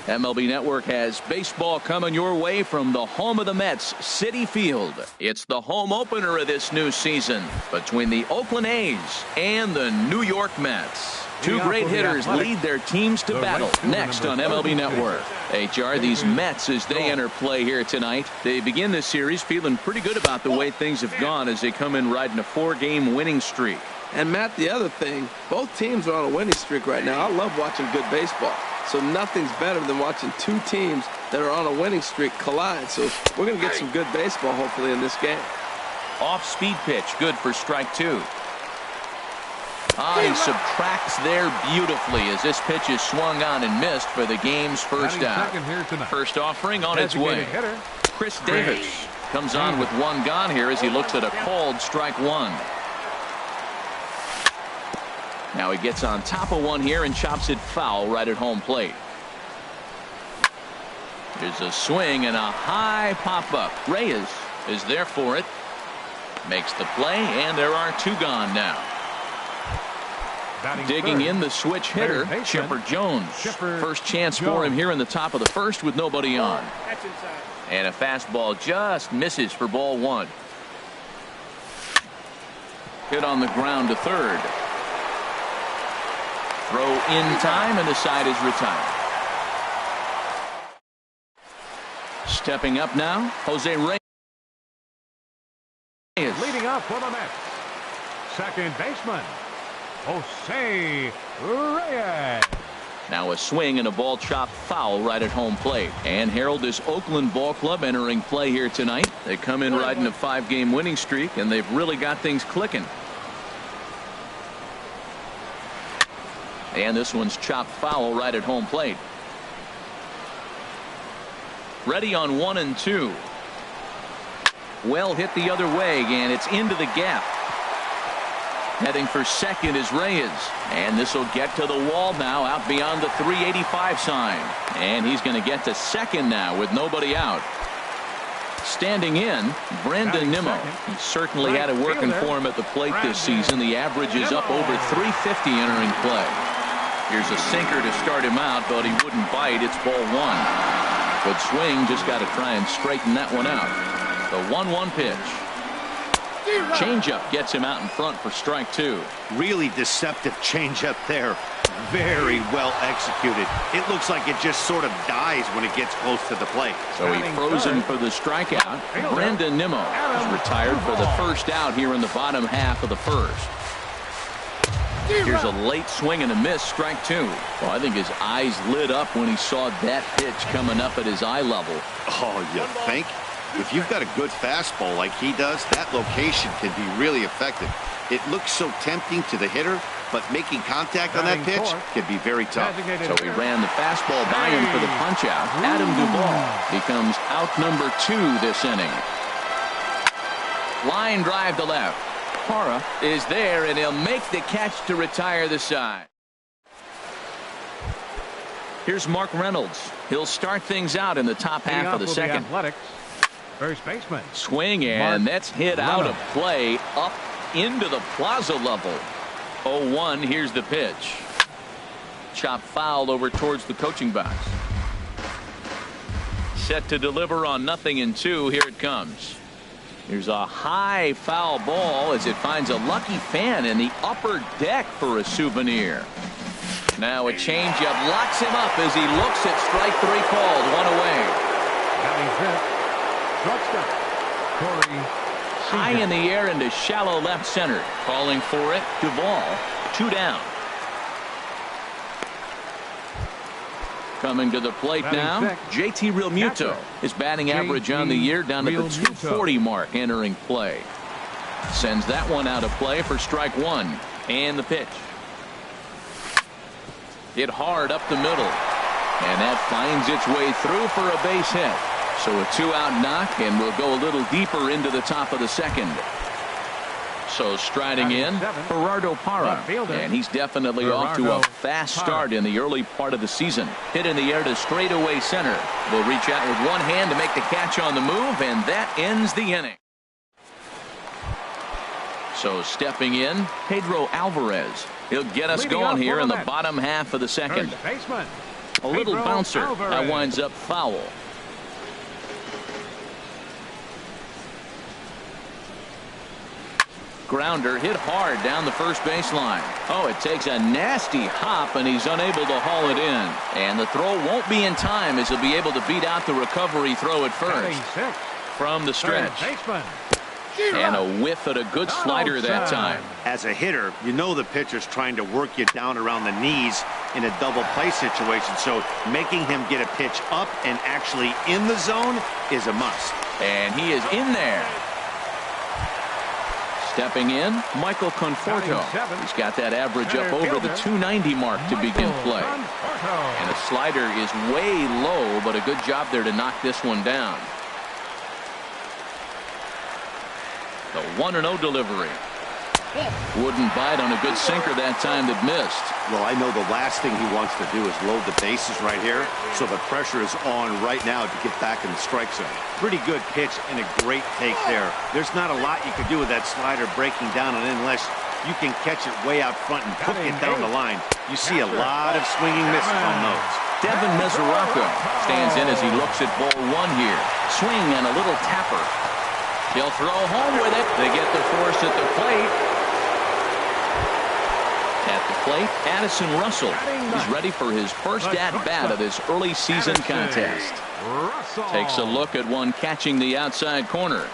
MLB Network has baseball coming your way from the home of the Mets, Citi Field. It's the home opener of this new season between the Oakland A's and the New York Mets. Two great hitters lead their teams to battle next on MLB Network. HR, these Mets, as they enter play here tonight, they begin this series feeling pretty good about the way things have gone as they come in riding a 4-game winning streak. And Matt, the other thing, both teams are on a winning streak right now. I love watching good baseball. So nothing's better than watching two teams that are on a winning streak collide. So we're going to get some good baseball, hopefully, in this game. Off-speed pitch, good for strike 2. He subtracts there beautifully as this pitch is swung on and missed for the game's first out. First offering on its way. Chris Davis comes on with one gone here as he looks at a called strike 1. Now he gets on top of one here and chops it foul right at home plate. Here's a swing and a high pop-up. Reyes is there for it. Makes the play, and there are 2 gone now. Digging in the switch hitter, Chipper Jones. First chance for him here in the top of the first with nobody on. And a fastball just misses for ball 1. Hit on the ground to third. Throw in time, and the side is retired. Stepping up now, Jose Reyes. Leading up for the Mets, second baseman, Jose Reyes. Now a swing and a ball chopped foul right at home plate. And Harold, this Oakland ball club entering play here tonight. They come in riding a 5-game winning streak, and they've really got things clicking. And this one's chopped foul right at home plate. Ready on 1 and 2. Well hit the other way, and it's into the gap. Heading for second is Reyes. And this will get to the wall now out beyond the 385 sign. And he's going to get to second now with nobody out. Standing in, Brandon Nimmo. He certainly had it working for him at the plate this season. The average is up over 350 entering play. Here's a sinker to start him out, but he wouldn't bite. It's ball 1. Good swing, just got to try and straighten that one out. The 1-1 pitch. Changeup gets him out in front for strike 2. Really deceptive changeup there. Very well executed. It looks like it just sort of dies when it gets close to the plate. So he froze him for the strikeout. Brandon Nimmo is retired for the first out here in the bottom half of the first. Here's a late swing and a miss, strike 2. Well, I think his eyes lit up when he saw that pitch coming up at his eye level. Oh, you think? If you've got a good fastball like he does, that location can be really effective. It looks so tempting to the hitter, but making contact on that pitch can be very tough. So he ran the fastball by him for the punch-out. Adam Duvall becomes out number 2 this inning. Line drive to left. Parra is there, and he'll make the catch to retire the side. Here's Mark Reynolds. He'll start things out in the top half of the second. First baseman. Swing, and that's hit out of play up into the plaza level. 0-1. Here's the pitch. Chop foul over towards the coaching box. Set to deliver on 0-2. Here it comes. Here's a high foul ball as it finds a lucky fan in the upper deck for a souvenir. Now a changeup locks him up as he looks at strike 3 called. 1 away. High in the air into shallow left center. Calling for it. Duvall. 2 down. Coming to the plate now, JT Realmuto. His batting average on the year down at the 240 mark entering play. Sends that one out of play for strike 1. And the pitch. Hit hard up the middle. And that finds its way through for a base hit. So a 2-out knock, and we'll go a little deeper into the top of the second. So striding in, Gerardo Parra, and he's definitely off to a fast start in the early part of the season. Hit in the air to straightaway center. Will reach out with one hand to make the catch on the move, and that ends the inning. So stepping in, Pedro Alvarez. He'll get us going here in the bottom half of the second. A little bouncer. That winds up foul. Grounder hit hard down the first baseline. Oh, it takes a nasty hop, and he's unable to haul it in. And the throw won't be in time, as he'll be able to beat out the recovery throw at first. From the stretch. And a whiff at a good slider that time. As a hitter, you know the pitcher's trying to work you down around the knees in a double play situation. So making him get a pitch up and actually in the zone is a must. And he is in there. Stepping in, Michael Conforto. He's got that average up over the 290 mark to begin play. And the slider is way low, but a good job there to knock this one down. The 1-0 delivery. Wouldn't bite on a good sinker that time that missed. Well, I know the last thing he wants to do is load the bases right here, so the pressure is on right now to get back in the strike zone. Pretty good pitch and a great take there. There's not a lot you can do with that slider breaking down and unless you can catch it way out front and hook it down the line. You see a lot of swinging misses on those. Devin Mesoraco stands in as he looks at ball one here. Swing and a little tapper. He'll throw home with it. They get the force at the plate. At the plate, Addison Russell is ready for his first at-bat of this early season contest. Takes a look at one catching the outside corner.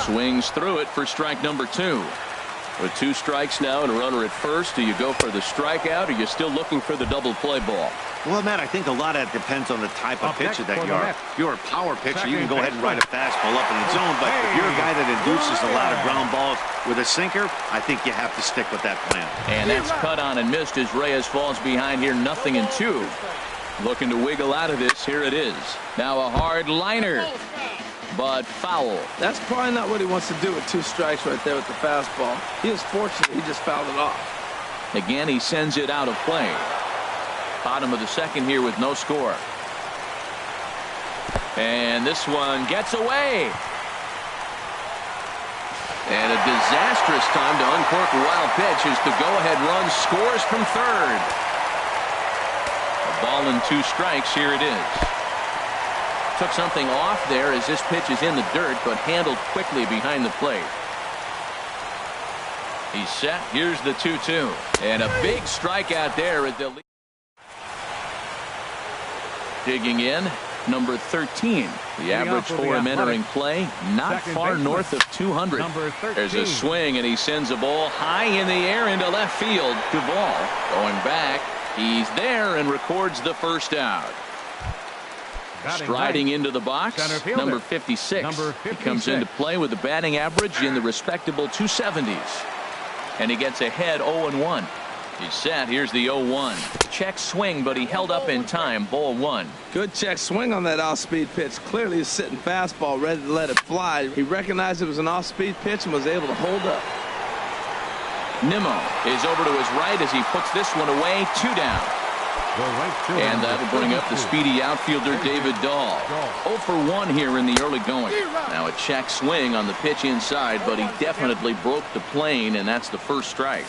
Swings through it for strike number 2. With 2 strikes now and a runner at first, do you go for the strikeout or are you still looking for the double play ball? Well, Matt, I think a lot of that depends on the type of pitcher that you are. If you're a power pitcher, you can go ahead and ride a fastball up in the zone, but if you're a guy that induces a lot of ground balls with a sinker, I think you have to stick with that plan. And that's cut on and missed as Reyes falls behind here, 0-2. Looking to wiggle out of this. Here it is. Now a hard liner, but foul. That's probably not what he wants to do with 2 strikes right there with the fastball. He was fortunate he just fouled it off. Again, he sends it out of play. Bottom of the second here with no score. And this one gets away. And a disastrous time to uncork a wild pitch as the go-ahead run scores from third. A ball and 2 strikes. Here it is. Took something off there as this pitch is in the dirt, but handled quickly behind the plate. He's set. Here's the 2-2. And a big strikeout there at the lead. Digging in, number 13. The average for him entering play, not far north of 200. There's a swing, and he sends a ball high in the air into left field. Duvall going back. He's there and records the first out. Striding into the box, number 56. He comes into play with a batting average in the respectable 270s. And he gets ahead 0-1. He's set. Here's the 0-1. Check swing, but he held up in time. Ball 1. Good check swing on that off-speed pitch. Clearly he's sitting fastball, ready to let it fly. He recognized it was an off-speed pitch and was able to hold up. Nimmo is over to his right as he puts this one away. 2 down. And that'll bring up the speedy outfielder David Dahl. 0 for 1 here in the early going. Now a check swing on the pitch inside, but he definitely broke the plane, and that's the first strike.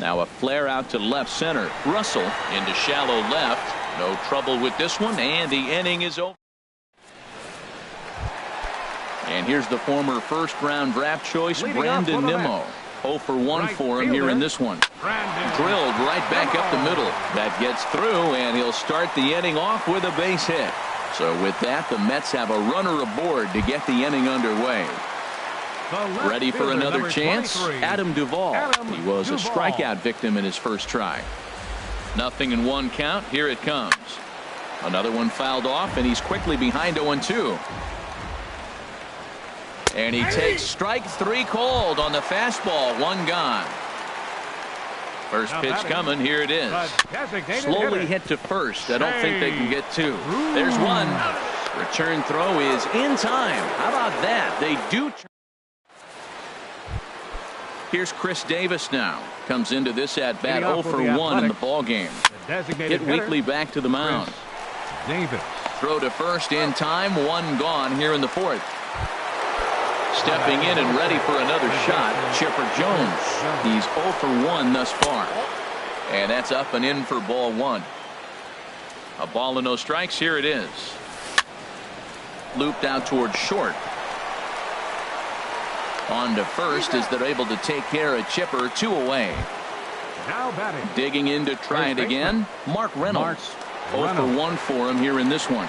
Now a flare out to left center. Russell into shallow left. No trouble with this one, and the inning is over. And here's the former first-round draft choice, Brandon Nimmo. 0 for 1 for him here in this one. Drilled right back up the middle. That gets through, and he'll start the inning off with a base hit. So with that, the Mets have a runner aboard to get the inning underway. Ready for another chance? Adam Duvall. He was a strikeout victim in his first try. 0-1 count. Here it comes. Another one fouled off, and he's quickly behind 0-2. And he takes strike 3 cold on the fastball. 1 gone. First pitch coming. Here it is. Slowly hit to first. I don't think they can get 2. There's 1. Return throw is in time. How about that? They do. Here's Chris Davis now. Comes into this at bat 0 for 1 in the ball game. Hit weekly back to the mound. Davis. Throw to first in time. 1 gone here in the 4th. Stepping in and ready for another shot, Chipper Jones. He's 0 for 1 thus far. And that's up and in for ball one. A ball and no strikes. Here it is. Looped out towards short. On to first as they're able to take care of Chipper. 2 away. Now batting. Digging in to try it again. Mark Reynolds. 0 for 1 for him here in this one.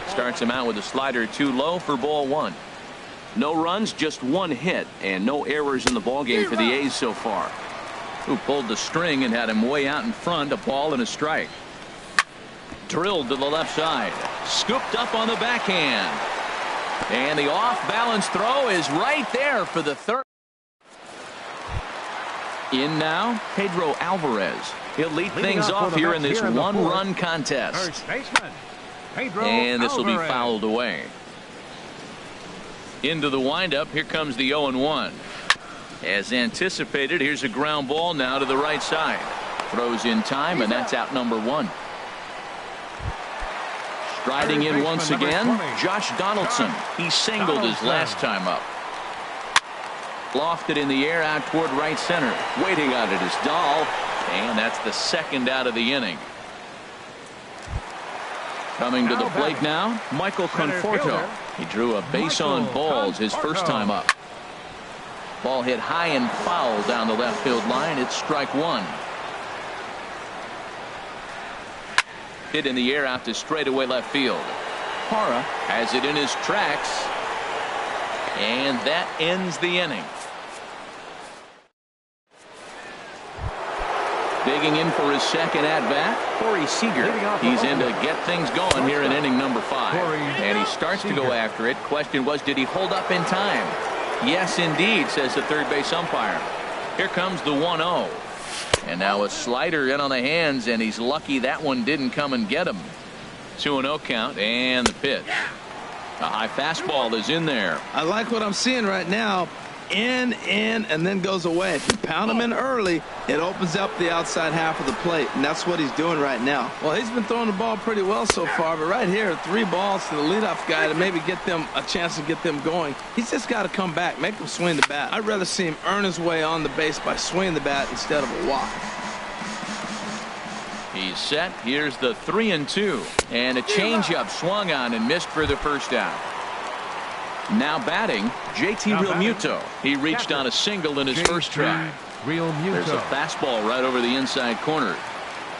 Starts him out with a slider too low for ball one. No runs, just 1 hit, and no errors in the ballgame for the A's so far. Who pulled the string and had him way out in front. A ball and a strike. Drilled to the left side. Scooped up on the backhand. And the off-balance throw is right there for the third. In now, Pedro Alvarez. He'll lead things off here in this one-run contest. First baseman, Pedro And this will be Alvarez. fouled away. Into the windup. Here comes the 0-1. As anticipated, here's a ground ball now to the right side. Throws in time, and that's out number 1. Striding in once again, Josh Donaldson. He singled his last time up. Lofted in the air out toward right center. Waiting on it is Dahl, and that's the second out of the inning. Coming to the plate now, Michael Conforto. He drew a base on balls his first time up. Ball hit high and foul down the left field line. It's strike 1. Hit in the air out to straightaway left field. Parra has it in his tracks, and that ends the inning. Digging in for his second at-bat, Corey Seager. He's in to get things going here in inning number 5. And he starts to go after it. Question was, did he hold up in time? Yes, indeed, says the third base umpire. Here comes the 1-0. And now a slider in on the hands, and he's lucky that one didn't come and get him. 2-0 count, and the pitch. A high fastball is in there. I like what I'm seeing right now. In, and then goes away. If you pound him in early, it opens up the outside half of the plate, and that's what he's doing right now. Well, he's been throwing the ball pretty well so far, but right here, 3 balls to the leadoff guy to maybe get them a chance to get them going. He's just got to come back, make him swing the bat. I'd rather see him earn his way on the base by swinging the bat instead of a walk. He's set. Here's the 3-2, and a changeup swung on and missed for the first out. Now batting, JT Realmuto. He reached on a single in his first try. There's a fastball right over the inside corner.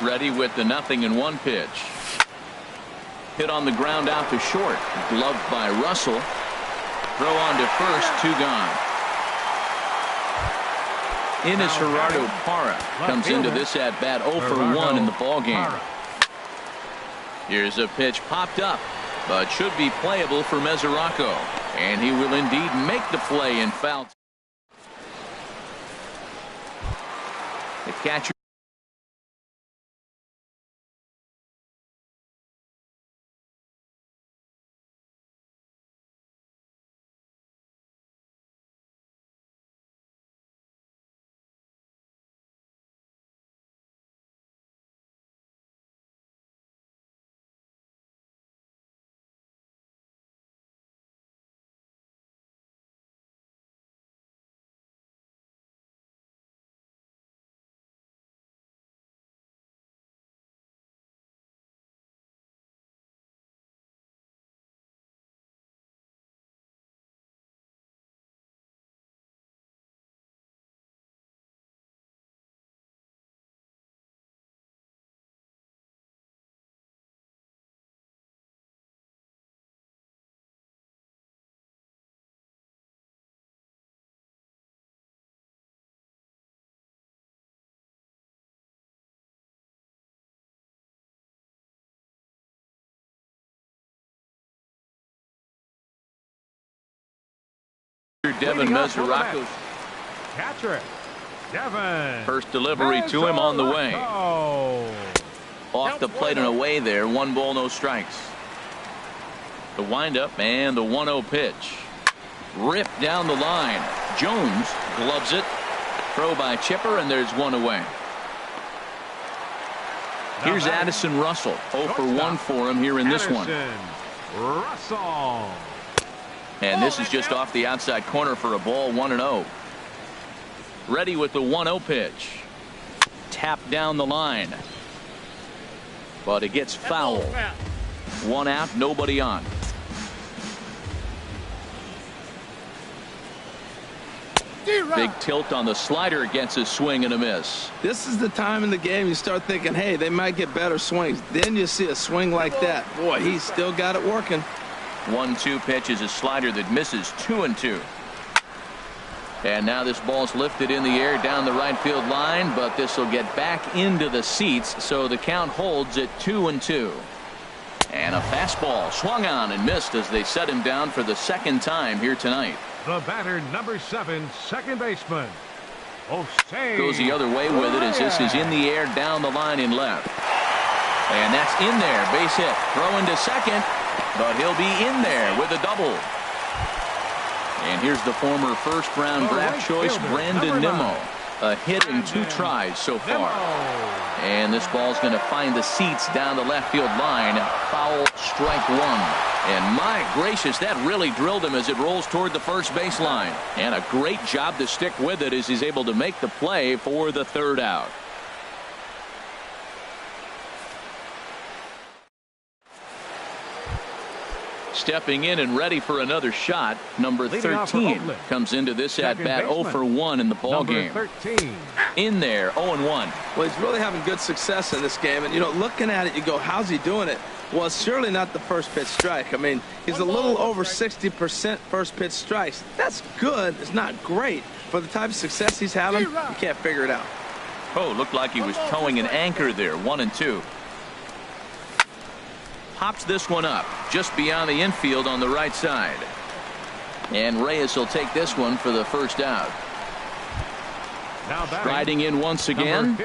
Ready with the 0-1 pitch. Hit on the ground out to short. Gloved by Russell. Throw on to first. 2 gone. Ines Gerardo Parra comes into this at bat 0 for 1 in the ball game. Here's a pitch popped up, but should be playable for Mesoraco. And he will indeed make the play in foul. The catcher. Devin Mesoraco's catcher, Devin. First delivery to him on the way. Off the plate and away there. 1 ball, no strikes. The windup and the 1-0 pitch. Ripped down the line. Jones gloves it. Throw by Chipper, and there's 1 away. Here's Addison Russell. 0 for 1 for him here in this one. Russell. And this is just off the outside corner for a ball. 1-0. Ready with the 1-0 pitch. tapped down the line. But it gets fouled. 1 out, nobody on. Big tilt on the slider, gets a swing and a miss. This is the time in the game you start thinking, hey, they might get better swings. Then you see a swing like that. Boy, he's still got it working. 1-2 pitch is a slider that misses. 2-2. And now this ball's lifted in the air down the right field line, but this will get back into the seats, so the count holds at 2-2. And a fastball swung on and missed as they set him down for the second time here tonight. The batter, number 7, second baseman. Goes the other way with it as this is in the air down the line in left. And that's in there. Base hit. Throw into second, but he'll be in there with a double. And here's the former first-round draft choice, Brandon Nimmo. A hit in 2 tries so far. And this ball's going to find the seats down the left field line. Foul, strike 1. And my gracious, that really drilled him as it rolls toward the first baseline. And a great job to stick with it as he's able to make the play for the 3rd out. Stepping in and ready for another shot, number 13 comes into this at-bat 0 for 1 in the ball game. In there, 0-1. Well, he's really having good success in this game. And, you know, looking at it, you go, how's he doing it? Well, it's surely not the first pitch strike. I mean, he's a little over 60% first pitch strikes. That's good. It's not great. For the type of success he's having, you can't figure it out. Oh, looked like he was towing an anchor there. 1-2. Pops this one up just beyond the infield on the right side. And Reyes will take this one for the first out. Striding in once again.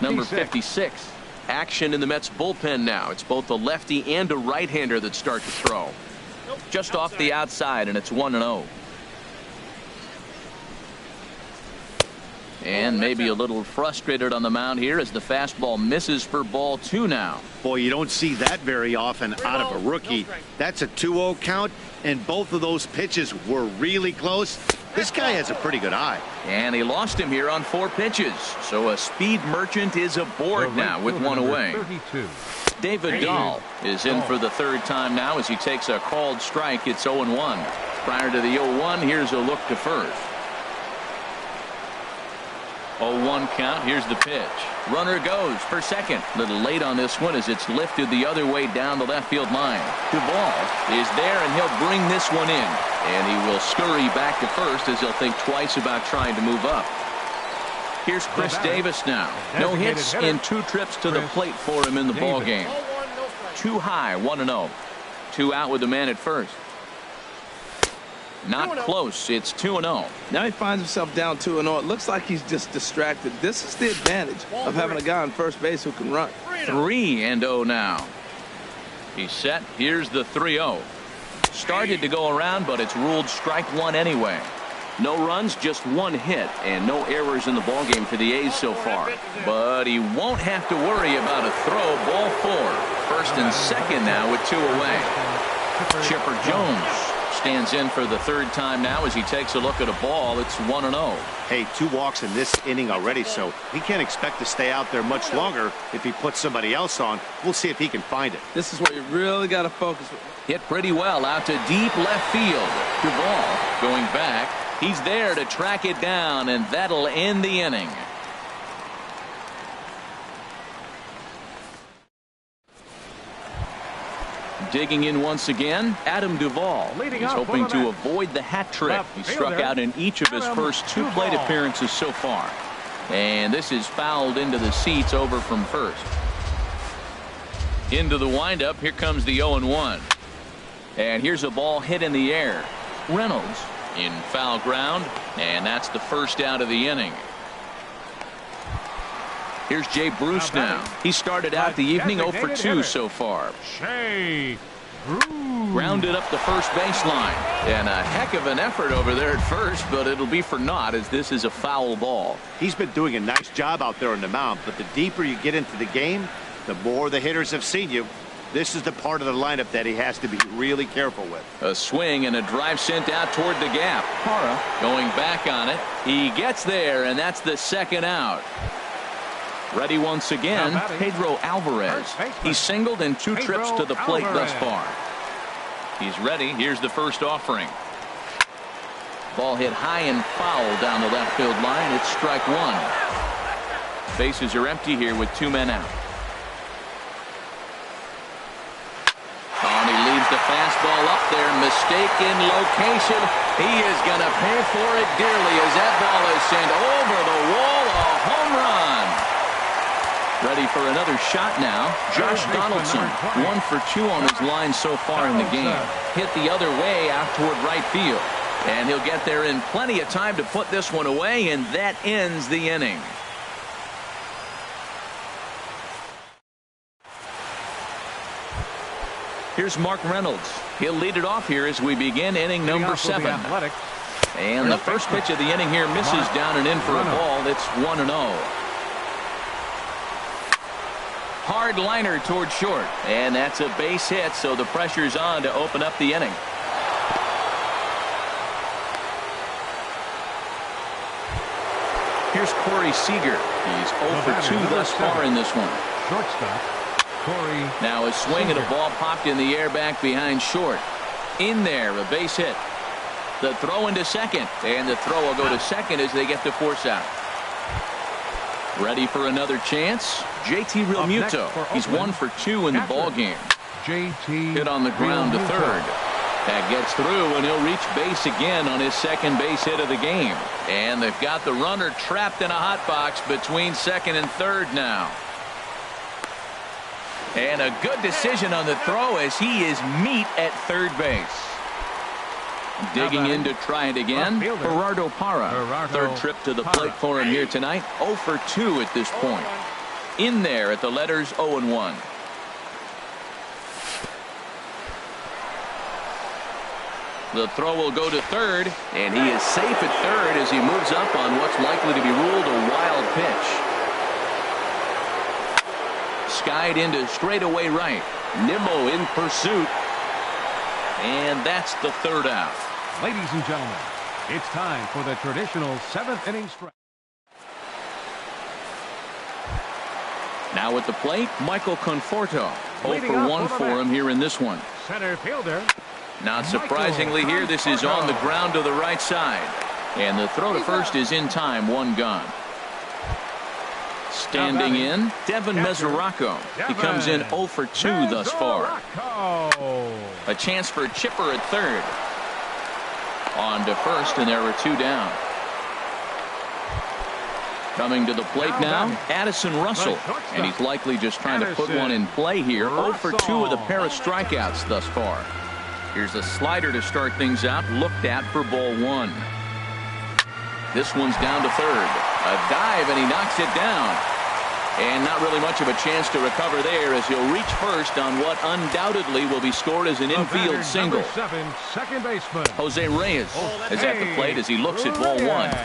Number 56. Action in the Mets bullpen now. It's both a lefty and a right-hander that start to throw. Just off the outside, and it's 1-0. And maybe a little frustrated on the mound here as the fastball misses for ball 2 now. Boy, you don't see that very often out of a rookie. That's a 2-0 count, and both of those pitches were really close. This guy has a pretty good eye. And he lost him here on 4 pitches. So a speed merchant is aboard now with 1 away. David Dahl is in for the 3rd time now as he takes a called strike. It's 0-1. Prior to the 0-1, here's a look to first. 0-1 count. Here's the pitch. Runner goes for second. Little late on this one as it's lifted the other way down the left field line. Duvall is there, and he'll bring this one in. And he will scurry back to first as he'll think twice about trying to move up. Here's Chris Davis now. No hits in 2 trips to the plate for him in the ball game. Too high, 1-0. 2 out with the man at first. Not close. It's 2-0. Now he finds himself down 2-0. It looks like he's just distracted. This is the advantage of having a guy on first base who can run. 3-0 now. He's set. Here's the 3-0. Started to go around, but it's ruled strike 1 anyway. No runs, just 1 hit, and no errors in the ballgame for the A's so far. But he won't have to worry about a throw. Ball 4. First and second now with 2 away. Chipper Jones stands in for the 3rd time now as he takes a look at a ball. It's 1-0. Hey, 2 walks in this inning already, so he can't expect to stay out there much longer if he puts somebody else on. We'll see if he can find it. This is where you really got to focus. Hit pretty well out to deep left field. Duvall going back. He's there to track it down, and that'll end the inning. Digging in once again, Adam Duvall. He's hoping to avoid the hat trick. He struck out in each of his first 2 plate appearances so far. And this is fouled into the seats over from first. Into the windup. Here comes the 0-1. And here's a ball hit in the air. Reynolds in foul ground, and that's the first out of the inning. Here's Jay Bruce now. He started out the evening 0 for 2 so far. Grounded up the first baseline. And a heck of an effort over there at first, but it'll be for naught as this is a foul ball. He's been doing a nice job out there on the mound, but the deeper you get into the game, the more the hitters have seen you. This is the part of the lineup that he has to be really careful with. A swing and a drive sent out toward the gap. Parra going back on it. He gets there, and that's the second out. Ready once again, Pedro Alvarez. He's singled in 2 trips to the plate thus far. He's ready. Here's the first offering. Ball hit high and foul down the left field line. It's strike 1. Bases are empty here with 2 men out. And he leaves the fastball up there. Mistaken location. He is going to pay for it dearly as that ball is sent over the wall. A home run. Ready for another shot now. Josh Donaldson, 1 for 2 on his line so far in the game. Hit the other way out toward right field. And he'll get there in plenty of time to put this one away, and that ends the inning. Here's Mark Reynolds. He'll lead it off here as we begin inning number 7. And the first pitch of the inning here misses down and in for a ball. It's 1-0. Hard liner toward short, and that's a base hit, so the pressure's on to open up the inning. Here's Corey Seager. He's 0 for 2 thus far in this one. Shortstop, Corey. Now a swing and a ball popped in the air back behind short. In there, a base hit. The throw into second, and the throw will go to second as they get the force out. Ready for another chance. JT Realmuto. He's 1 for 2 in the ball game. JT hit on the ground to third. That gets through, and he'll reach base again on his second base hit of the game. And they've got the runner trapped in a hot box between second and third now. And a good decision on the throw as he is meat at third base. Digging in to try it again, Gerardo Parra. Third trip to the plate for him here tonight. 0 for 2 at this point. In there at the letters 0-1. The throw will go to third, and he is safe at third as he moves up on what's likely to be ruled a wild pitch. Skied into straightaway right. Nimmo in pursuit. And that's the third out. Ladies and gentlemen, it's time for the traditional 7th inning stretch. Now at the plate, Michael Conforto. 0 for 1 for him here in this one. Center fielder. Not surprisingly here, this is on the ground to the right side. And the throw to first is in time, 1 gone. Standing in, Devin Mesoraco. He comes in 0 for 2 thus far. A chance for a chipper at third. On to first, and there are 2 down. Coming to the plate now, Addison Russell. And he's likely just trying to put one in play here. 0 for 2 with a pair of strikeouts thus far. Here's a slider to start things out, looked at for ball 1. This one's down to third. A dive, and he knocks it down. And not really much of a chance to recover there as he'll reach first on what undoubtedly will be scored as an infield single. Number 7, second baseman Jose Reyes is at the plate as he looks at ball 1.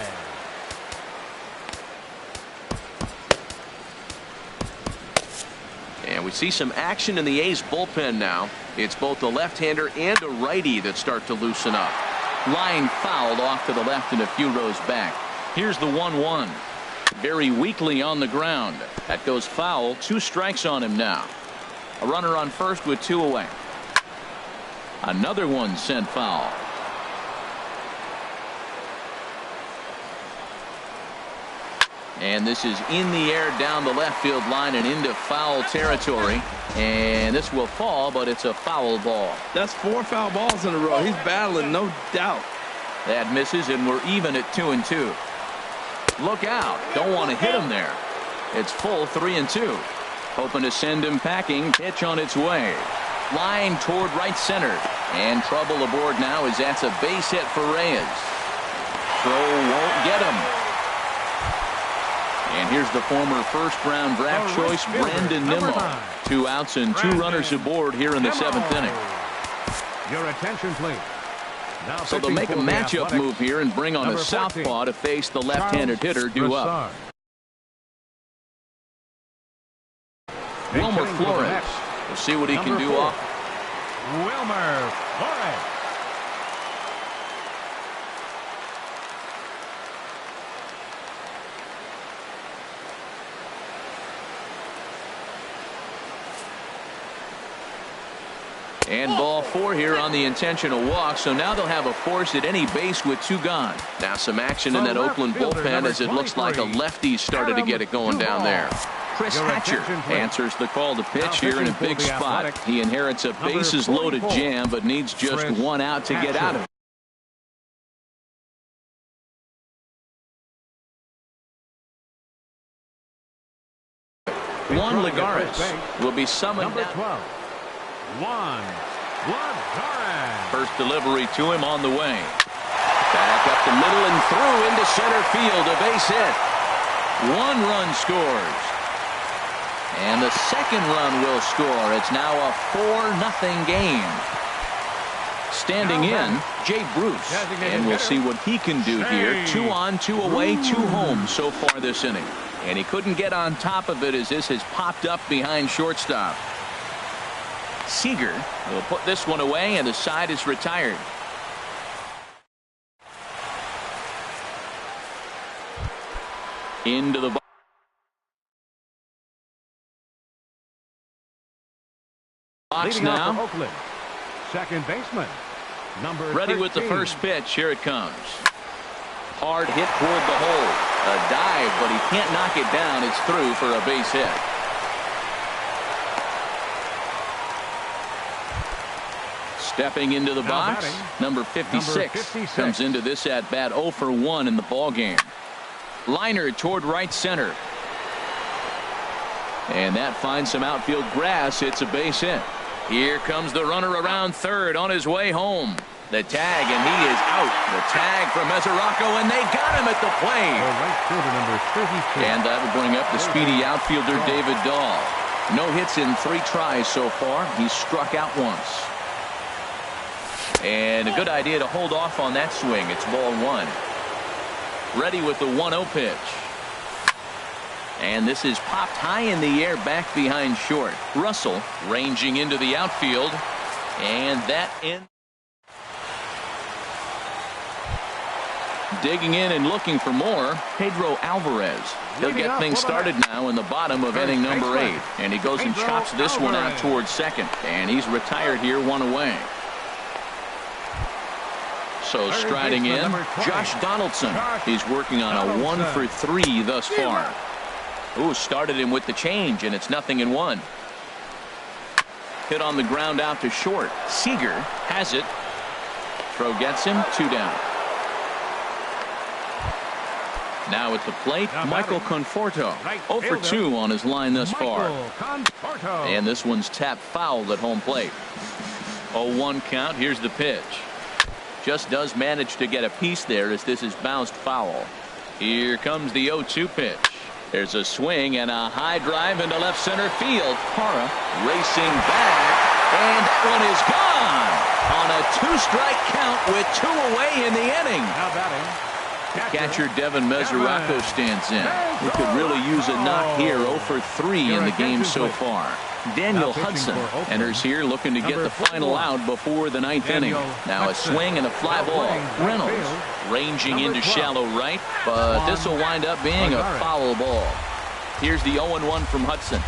And we see some action in the A's bullpen now. It's both a left-hander and a righty that start to loosen up. Line fouled off to the left and a few rows back. Here's the 1-1. Very weakly on the ground. That goes foul. 2 strikes on him now. A runner on first with 2 away. Another one sent foul. And this is in the air down the left field line and into foul territory. And this will fall, but it's a foul ball. That's 4 foul balls in a row. He's battling, no doubt. That misses, and we're even at 2-2. Look out. Don't want to hit him there. It's full 3-2. Hoping to send him packing. Pitch on its way. Line toward right center. And trouble aboard now as that's a base hit for Reyes. Throw won't get him. And here's the former first-round draft choice, Brandon Nimmo. 2 outs and 2 runners aboard here in the 7th inning. Your attention, please. So they'll make a matchup move here and bring on a southpaw to face the left-handed hitter due up. Wilmer Flores. We'll see what he can do off. Wilmer Flores. And ball 4 here on the intentional walk. So now they'll have a force at any base with 2 gone. Now some action in that Oakland bullpen as it looks like a lefty started to get it going down there. Chris Hatcher answers the call to pitch here in a big spot. He inherits a bases loaded jam but needs just 1 out to get out of it. Juan Lagares will be summoned down. First delivery to him on the way. Back up the middle and through into center field. A base hit. 1 run scores. And the second run will score. It's now a 4-0 game. Standing in, Jay Bruce. And we'll see what he can do here. 2 on, 2 away, 2 home so far this inning. And he couldn't get on top of it as this has popped up behind shortstop. Seager will put this one away, and the side is retired. Into the box now. Oakland, second baseman, number ready 13. with the first pitch. Here it comes. Hard hit toward the hole. A dive, but he can't knock it down. It's through for a base hit. Stepping into the box, number 56 comes into this at bat 0 for 1 in the ball game. Liner toward right center. And that finds some outfield grass. It's a base hit. Here comes the runner around third on his way home. The tag, and he is out. The tag from Mesoraco, and they got him at the plate. And that will bring up the speedy outfielder David Dahl. No hits in 3 tries so far. He's struck out once. And a good idea to hold off on that swing. It's ball 1. Ready with the 1-0 pitch. And this is popped high in the air back behind short. Russell ranging into the outfield. And that ends. Digging in and looking for more, Pedro Alvarez. He'll get things started now in the bottom of inning number 8. And he goes and chops this one out towards second. And he's retired here, 1 away. So striding in, Josh Donaldson. He's working on a 1 for 3 thus far. Ooh, started him with the change, and it's 0-1. Hit on the ground out to short. Seager has it. Throw gets him, 2 down. Now at the plate, Michael Conforto. 0 for 2 on his line thus far. And this one's tapped foul at home plate. 0-1 count. Here's the pitch. Just does manage to get a piece there as this is bounced foul. Here comes the 0-2 pitch. There's a swing and a high drive into left center field. Parra racing back, and that one is gone on a 2-strike count with 2 away in the inning. Now batting, Catcher Devin Mesoraco stands in. He could really use a knock here. 0 for 3 in the game so far. Daniel Hudson enters here looking to get the final out before the 9th inning. Now a swing and a fly ball. Reynolds ranging into shallow right, but this will wind up being a foul ball. Here's the 0-1 from Hudson.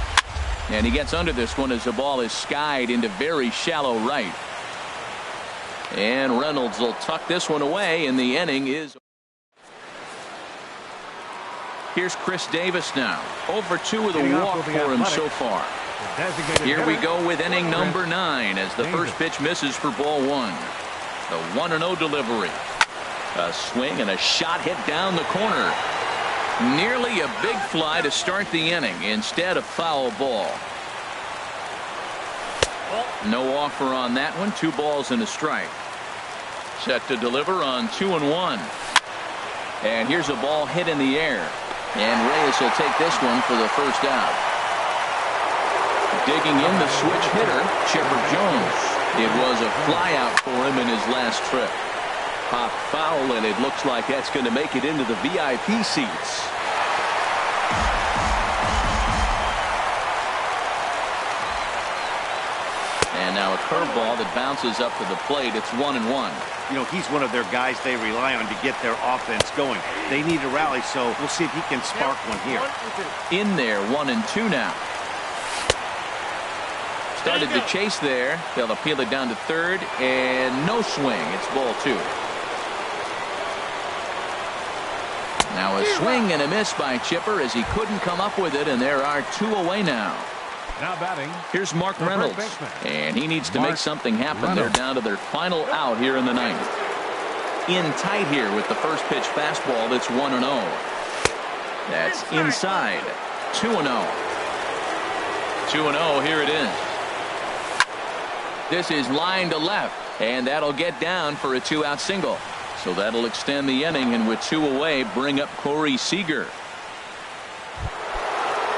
And he gets under this one as the ball is skied into very shallow right. And Reynolds will tuck this one away, and the inning is. Here's Chris Davis now. 0 for 2 with a walk for him so far. Here we go with inning number 9 as the first pitch misses for ball 1. The 1-0 delivery. A swing and a shot hit down the corner. Nearly a big fly to start the inning. Instead, a foul ball. No offer on that one. 2 balls and a strike. Set to deliver on 2-1. And here's a ball hit in the air. And Reyes will take this one for the first out. Digging in the switch hitter, Chipper Jones. It was a flyout for him in his last trip. Pop foul, and it looks like that's going to make it into the VIP seats. now a curveball that bounces up to the plate. It's 1-1. You know, he's one of their guys they rely on to get their offense going. They need a rally, so we'll see if he can spark one here. In there, 1-2 now. Started the chase there. They'll appeal it down to third, and no swing. It's ball 2. Now a swing and a miss by Chipper as he couldn't come up with it, and there are 2 away now. Now batting. Here's Mark Reynolds, and he needs to make something happen. They're down to their final out here in the 9th. In tight here with the first pitch fastball. That's 1-0. That's inside. 2-0. 2-0. Here it is. This is line to left, and that'll get down for a 2-out single. So that'll extend the inning, and with 2 away, bring up Corey Seager.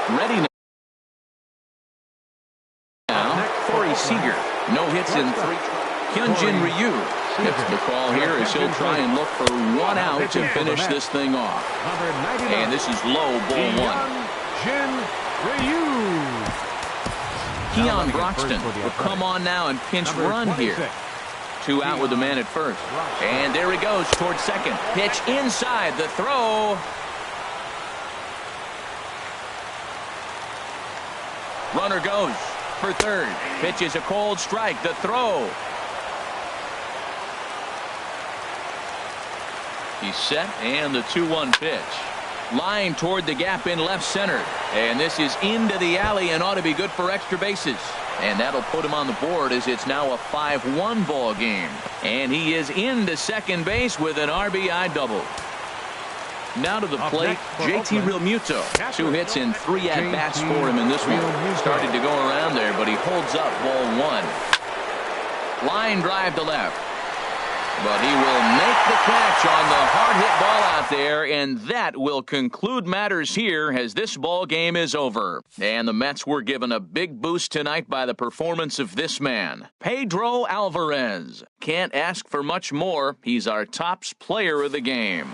Ready now, Corey Seager. No hits in 3. Hyunjin Ryu gets the call here as he'll try and look for 1 out to finish this thing off. And this is low, ball 1. Hyunjin Ryu. Keon Broxton will come on now and pinch run here. 2 out with the man at first. And there he goes towards second. Pitch inside. The throw. Runner goes for third. Pitch is a cold strike. The throw. He's set, and the 2-1 pitch. Line toward the gap in left center. And this is into the alley and ought to be good for extra bases. And that'll put him on the board as it's now a 5-1 ball game. And he is into second base with an RBI double. Now to the plate, JT Realmuto. 2 hits and 3 at-bats for him in this one. Started to go around there, but he holds up ball 1. Line drive to left. But he will make the catch on the hard hit ball out there, and that will conclude matters here as this ball game is over. And the Mets were given a big boost tonight by the performance of this man, Pedro Alvarez. Can't ask for much more. He's our tops player of the game.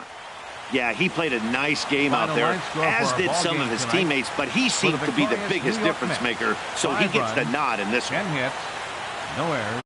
Yeah, he played a nice game out there, as did some of his teammates, but he seemed to be the biggest difference maker, so he gets the nod in this one. 10 hits, no errors.